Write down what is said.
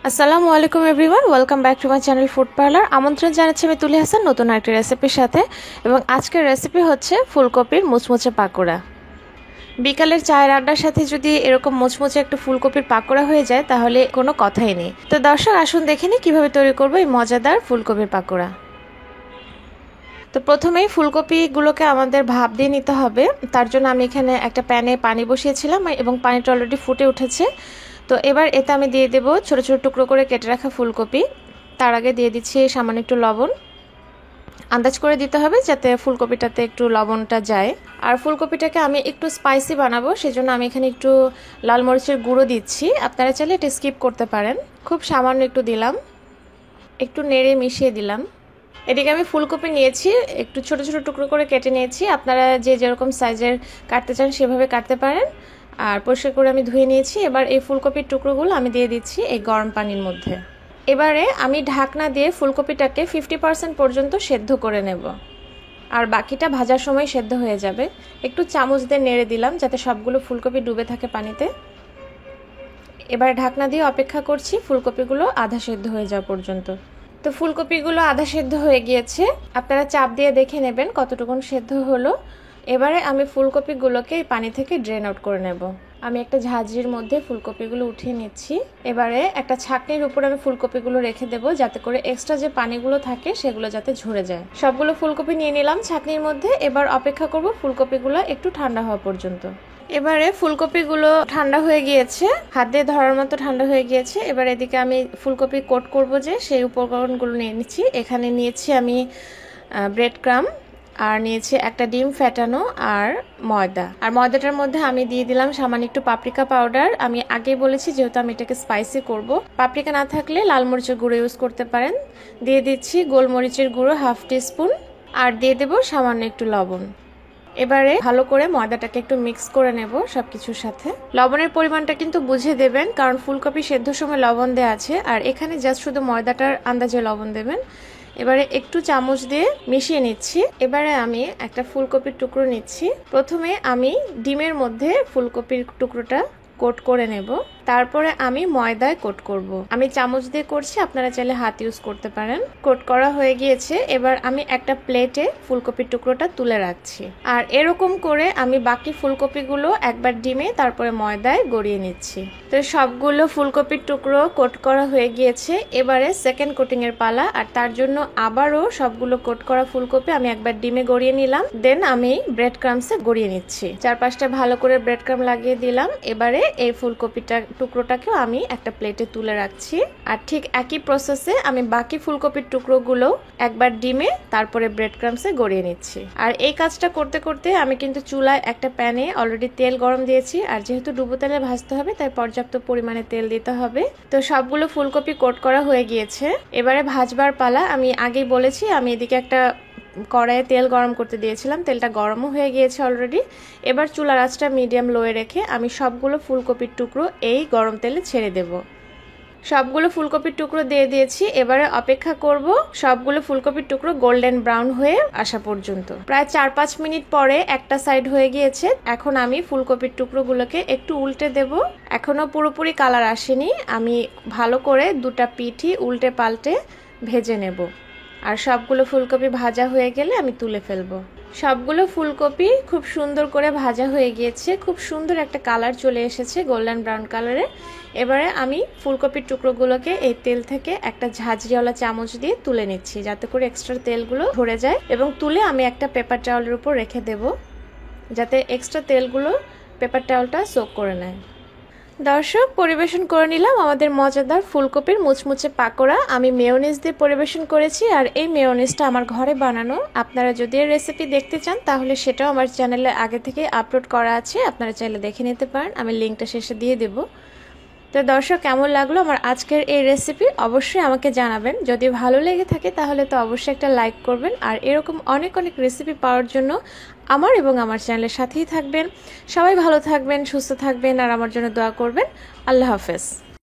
আসসালামু আলাইকুম everyone, welcome back to my channel food parlour. আমন্ত্রণ জানাচ্ছি আমি তুলি হাসান নতুন একটা রেসিপির সাথে। এবং আজকের রেসিপি হচ্ছে ফুলকপির মুচমুচে পাকোড়া। বিকালের চায়ের আড্ডার সাথে যদি এরকম মুচমুচে একটা ফুলকপির পাকোড়া হয়ে যায় তাহলে কোনো কথাই নেই। তো দর্শক আসুন দেখে নিই কীভাবে তৈরি করবো এই মজাদার ফুলকপির পাকোড়া। তো প্রথমেই ফুলকপিগুলোকে আমাদের ভাপ দিয়ে নিতে হবে। তার জন্য আমি এখানে একটা প্যানে পানি বসিয়েছিলাম এবং পানিটা অলরেডি ফুটে উঠেছে। তো এবার এতে আমি দিয়ে দেব ছোট ছোট টুকরো করে কেটে রাখা ফুলকপি। তার আগে দিয়ে দিচ্ছি সামান্য একটু লবণ। আন্দাজ করে দিতে হবে যাতে ফুলকপিটাতে একটু লবণটা যায়। আর ফুলকপিটাকে আমি একটু স্পাইসি বানাবো, সেজন্য আমি এখানে একটু লাল মরিচের গুঁড়ো দিচ্ছি। আপনারা চাইলে এটা স্কিপ করতে পারেন। খুব সামান্য একটু দিলাম, একটু নেড়ে মিশিয়ে দিলাম। এদিকে আমি ফুলকপি নিয়েছি, একটু ছোট ছোট টুকরো করে কেটে নিয়েছি। আপনারা যে যেরকম সাইজের কাটতে চান সেভাবে কাটতে পারেন। আর পরিষ্কার করে আমি ধুয়ে নিয়েছি। এবার এই ফুলকপির টুকরোগুলো আমি দিয়ে দিচ্ছি এই গরম পানির মধ্যে। এবারে আমি ঢাকনা দিয়ে ফুলকপিটাকে 50% পর্যন্ত সেদ্ধ করে নেব, আর বাকিটা ভাজার সময় সেদ্ধ হয়ে যাবে। একটু চামচ দিয়ে নেড়ে দিলাম যাতে সবগুলো ফুলকপি ডুবে থাকে পানিতে। এবার ঢাকনা দিয়ে অপেক্ষা করছি ফুলকপিগুলো আধা সেদ্ধ হয়ে যাওয়া পর্যন্ত। তো ফুলকপিগুলো আধা সেদ্ধ হয়ে গিয়েছে, আপনারা চাপ দিয়ে দেখে নেবেন কতটুকুন সেদ্ধ হলো। এবারে আমি ফুলকপিগুলোকে পানি থেকে ড্রেন আউট করে নেব। আমি একটা ঝাঁঝরির মধ্যে ফুলকপিগুলো উঠিয়ে নিচ্ছি। এবারে একটা ছাঁকনির উপর আমি ফুলকপিগুলো রেখে দেব যাতে করে এক্সট্রা যে পানিগুলো থাকে সেগুলো যাতে ঝরে যায়। সবগুলো ফুলকপি নিয়ে নিলাম ছাঁকনির মধ্যে। এবার অপেক্ষা করব ফুলকপিগুলো একটু ঠান্ডা হওয়া পর্যন্ত। এবারে ফুলকপিগুলো ঠান্ডা হয়ে গিয়েছে, হাত দিয়ে ধরার মতো ঠান্ডা হয়ে গিয়েছে। এবার এদিকে আমি ফুলকপি কোট করব যে সেই উপকরণগুলো নিয়ে নিচ্ছি। এখানে নিয়েছি আমি ব্রেড ক্রাম, আর নিয়েছি একটা ডিম ফেটানো আর ময়দা। আর ময়দাটার মধ্যে আমি দিয়ে দিলাম সামান্য একটু পাপরিকা পাউডার। আমি আগেই বলেছি যেহেতু আমি এটাকে স্পাইসি করব, পাপরিকা না থাকলে লাল মরিচের গুঁড়ো ইউজ করতে পারেন। দিয়ে দিচ্ছি গোলমরিচের গুঁড়ো হাফ টিস্পুন, আর দিয়ে দেব সামান্য একটু লবণ। এবারে ভালো করে ময়দাটাকে একটু মিক্স করে নেব সবকিছুর সাথে। লবণের পরিমাণটা কিন্তু বুঝে দেবেন, কারণ ফুলকপি সেদ্ধর সময় লবণ দেওয়া আছে, আর এখানে জাস্ট শুধু ময়দাটার আন্দাজে লবণ দেবেন। এবারে একটু চামচ দিয়ে মিশিয়ে নিচ্ছি। এবারে আমি একটা ফুলকপির টুকরো নিচ্ছি। প্রথমে আমি ডিমের মধ্যে ফুলকপির টুকরোটা কোট করে নেব, তারপরে আমি ময়দায় কোট করব। আমি চামচ দিয়ে করছি, আপনারা চাইলে হাত ইউজ করতে পারেন। কোট করা হয়ে গিয়েছে। এবার আমি একটা প্লেটে ফুলকপির টুকরোটা তুলে রাখছি, আর এরকম করে আমি বাকি ফুলকপিগুলো একবার ডিমে তারপরে ময়দায় গড়িয়ে নিচ্ছি। তো সবগুলো ফুলকপির টুকরো কোট করা হয়ে গিয়েছে। এবারে সেকেন্ড কোটিং এর পালা, আর তার জন্য আবারও সবগুলো কোট করা ফুলকপি আমি একবার ডিমে গড়িয়ে নিলাম, দেন আমি ব্রেড ক্রামসে গড়িয়ে নিচ্ছি। চারপাশটা ভালো করে ব্রেড ক্রাম লাগিয়ে দিলাম। এবারে এই ফুলকপিটা টুকরোটাকেও আমি একটা প্লেটে তুলে রাখছি, আর ঠিক একই প্রসেসে আমি বাকি ফুলকপির টুকরোগুলো একবার ডিমে তারপরে ব্রেড ক্রামসে গড়িয়ে নিচ্ছি। আর এই কাজটা করতে করতে আমি কিন্তু চুলায় একটা প্যানে অলরেডি তেল গরম দিয়েছি, আর যেহেতু ডুবো তেলে ভাজতে হবে তাই পর্যাপ্ত পরিমাণে তেল দিতে হবে। তো সবগুলো ফুলকপি কোট করা হয়ে গিয়েছে। এবারে ভাজবার পালা। আমি আগেই বলেছি আমি এদিকে একটা কড়াইয়ে তেল গরম করতে দিয়েছিলাম, তেলটা গরমও হয়ে গিয়েছে অলরেডি। এবার চুলার আঁচটা মিডিয়াম লোয়ে রেখে আমি সবগুলো ফুলকপির টুকরো এই গরম তেলে ছেড়ে দেব। সবগুলো ফুলকপির টুকরো দিয়ে দিয়েছি। এবারে অপেক্ষা করব সবগুলো ফুলকপির টুকরো গোল্ডেন ব্রাউন হয়ে আসা পর্যন্ত। প্রায় 4-5 মিনিট পরে একটা সাইড হয়ে গিয়েছে। এখন আমি ফুলকপির টুকরোগুলোকে একটু উল্টে দেব। এখনো পুরোপুরি কালার আসেনি, আমি ভালো করে দুটা পিঠই উল্টে পাল্টে ভেজে নেব। আর সবগুলো ফুলকপি ভাজা হয়ে গেলে আমি তুলে ফেলবো। সবগুলো ফুলকপি খুব সুন্দর করে ভাজা হয়ে গিয়েছে, খুব সুন্দর একটা কালার চলে এসেছে গোল্ডেন ব্রাউন কালারে। এবারে আমি ফুলকপির টুকরোগুলোকে এই তেল থেকে একটা ঝাঁঝরিওয়ালা চামচ দিয়ে তুলে নিচ্ছি যাতে করে এক্সট্রা তেলগুলো ধরে যায়, এবং তুলে আমি একটা পেপার টাওয়ালের উপর রেখে দেব যাতে এক্সট্রা তেলগুলো পেপার টাওয়ালটা সোক করে নেয়। দর্শক, পরিবেশন করে নিলাম আমাদের মজাদার ফুলকপির মুচমুচে পাকোড়া। আমি মেয়োনিজ দিয়ে পরিবেশন করেছি, আর এই মেয়োনিজটা আমার ঘরে বানানো। আপনারা যদি এর রেসিপি দেখতে চান তাহলে সেটাও আমার চ্যানেলে আগে থেকে আপলোড করা আছে, আপনারা চাইলে দেখে নিতে পারেন। আমি লিঙ্কটা শেষে দিয়ে দেব। তো দর্শক, কেমন লাগলো আমার আজকের এই রেসিপি অবশ্যই আমাকে জানাবেন। যদি ভালো লেগে থাকে তাহলে তো অবশ্যই একটা লাইক করবেন, আর এরকম অনেক অনেক রেসিপি পাওয়ার জন্য আমার এবং আমার চ্যানেলের সাথেই থাকবেন। সবাই ভালো থাকবেন, সুস্থ থাকবেন, আর আমার জন্য দোয়া করবেন। আল্লাহ হাফেজ।